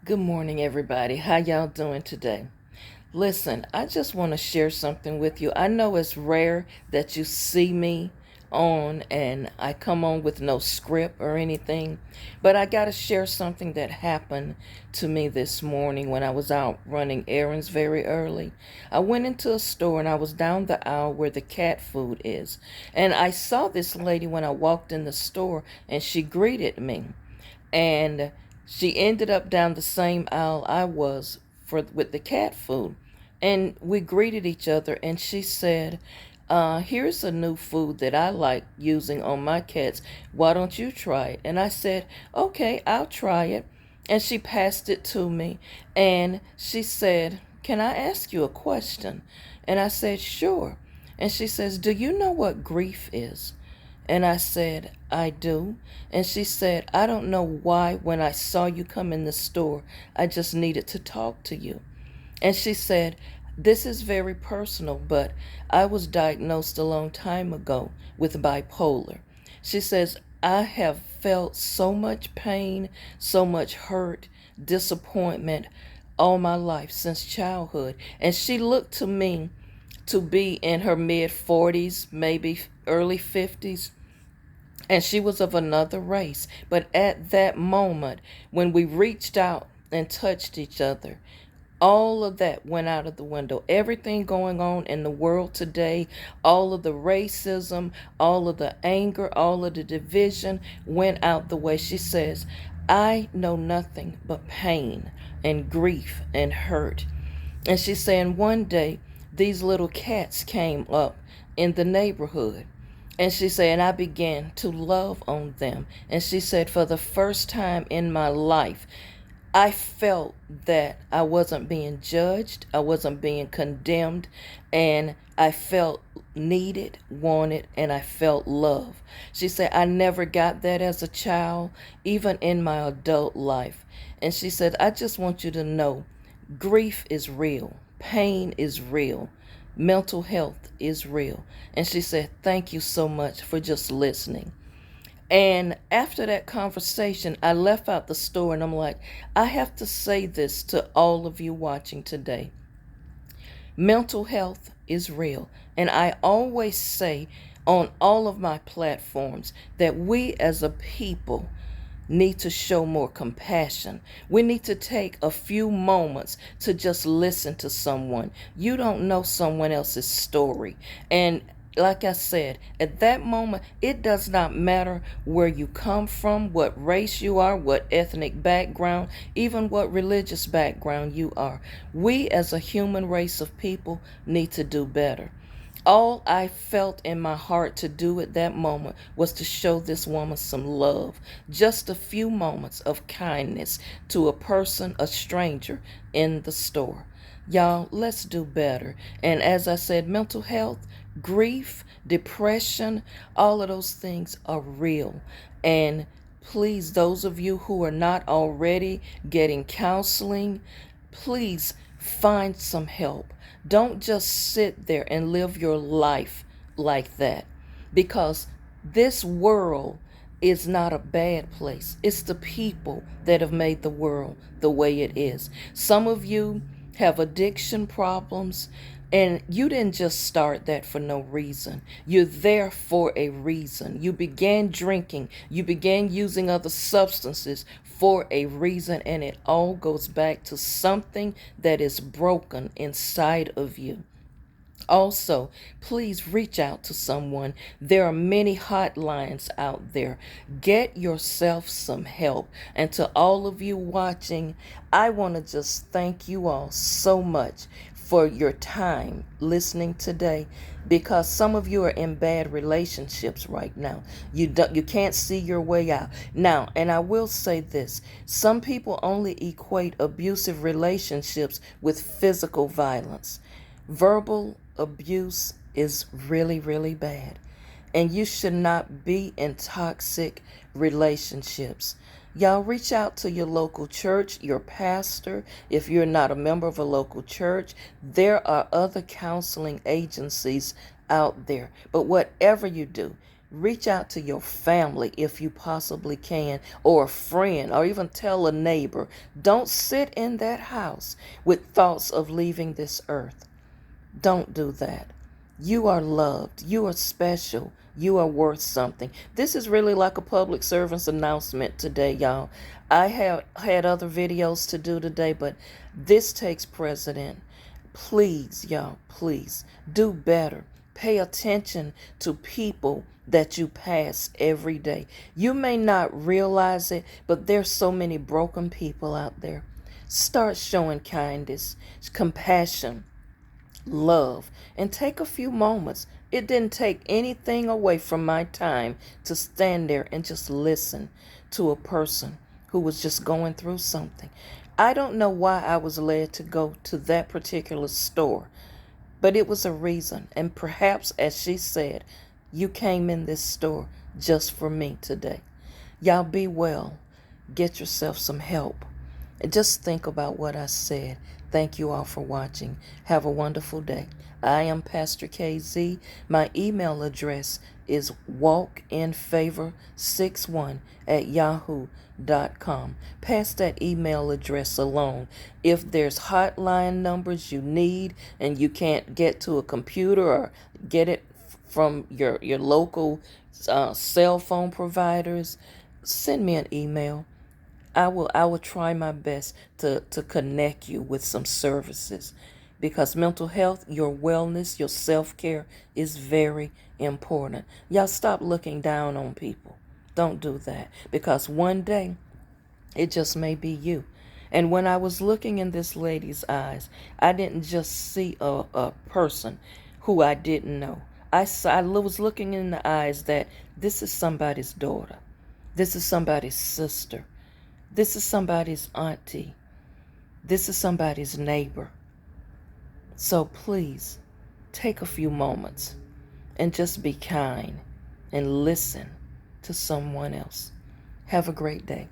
Good morning, everybody. How y'all doing today? Listen, I just want to share something with you. I know it's rare that you see me on and I come on with no script or anything, but I got to share something that happened to me this morning when I was out running errands very early. I went into a store and I was down the aisle where the cat food is. And I saw this lady when I walked in the store and she greeted me. And she ended up down the same aisle I was for with the cat food. And we greeted each other and she said, here's a new food that I like using on my cats. Why don't you try it? And I said, okay, I'll try it. And she passed it to me and she said, can I ask you a question? And I said, sure. And she says, do you know what grief is? And I said, I do. And she said, I don't know why when I saw you come in the store, I just needed to talk to you. And she said, this is very personal, but I was diagnosed a long time ago with bipolar. She says, I have felt so much pain, so much hurt, disappointment all my life since childhood. And she looked to me to be in her mid 40s, maybe early 50s, and she was of another race. But at that moment, when we reached out and touched each other, all of that went out of the window. Everything going on in the world today, all of the racism, all of the anger, all of the division went out the way. She says, I know nothing but pain and grief and hurt. And she's saying one day these little cats came up in the neighborhood. And she said, and I began to love on them. And she said, for the first time in my life, I felt that I wasn't being judged, I wasn't being condemned, and I felt needed, wanted, and I felt love. She said, I never got that as a child, even in my adult life. And she said, I just want you to know grief is real, pain is real, mental health is real. And she said, thank you so much for just listening. And after that conversation, I left out the store and I'm like, I have to say this to all of you watching today. Mental health is real. And I always say on all of my platforms that we as a people need to show more compassion. We need to take a few moments to just listen to someone. You don't know someone else's story. And like I said, at that moment, it does not matter where you come from, what race you are, what ethnic background, even what religious background you are. We as a human race of people need to do better. All I felt in my heart to do at that moment was to show this woman some love. Just a few moments of kindness to a person, a stranger in the store. Y'all, let's do better. And as I said, mental health, grief, depression, all of those things are real. And please, those of you who are not already getting counseling, please find some help. Don't just sit there and live your life like that, because this world is not a bad place. It's the people that have made the world the way it is. Some of you have addiction problems, and you didn't just start that for no reason. You're there for a reason. You began drinking, you began using other substances for a reason, and it all goes back to something that is broken inside of you. Also, please reach out to someone. There are many hotlines out there. Get yourself some help. And to all of you watching, I want to just thank you all so much for your time listening today, because some of you are in bad relationships right now. You can't see your way out. Now, and I will say this, some people only equate abusive relationships with physical violence. Verbal abuse is really, really bad. And you should not be in toxic relationships. Y'all reach out to your local church, your pastor. If you're not a member of a local church, there are other counseling agencies out there. But whatever you do, Reach out to your family if you possibly can, or a friend, or even tell a neighbor. Don't sit in that house with thoughts of leaving this earth. Don't do that. You are loved. You are special. You are worth something. This is really like a public servant's announcement today, y'all. I have had other videos to do today, but this takes precedent. Please, y'all, please do better. Pay attention to people that you pass every day. You may not realize it, but there's so many broken people out there. Start showing kindness, compassion, love, and take a few moments. It didn't take anything away from my time to stand there and just listen to a person who was just going through something. I don't know why I was led to go to that particular store, but it was a reason. And perhaps, as she said, you came in this store just for me today. Y'all be well. Get yourself some help. And just think about what I said. Thank you all for watching. Have a wonderful day. I am Pastor KZ. My email address is walkinfavor61@yahoo.com. Pass that email address along. If there's hotline numbers you need and you can't get to a computer or get it from your local cell phone providers, send me an email. I will try my best to connect you with some services, because mental health, your wellness, your self-care is very important. Y'all stop looking down on people. Don't do that, because one day it just may be you. And when I was looking in this lady's eyes, I didn't just see a person who I didn't know. I was looking in the eyes that this is somebody's daughter. This is somebody's sister. This is somebody's auntie. This is somebody's neighbor. So please take a few moments and just be kind and listen to someone else. Have a great day.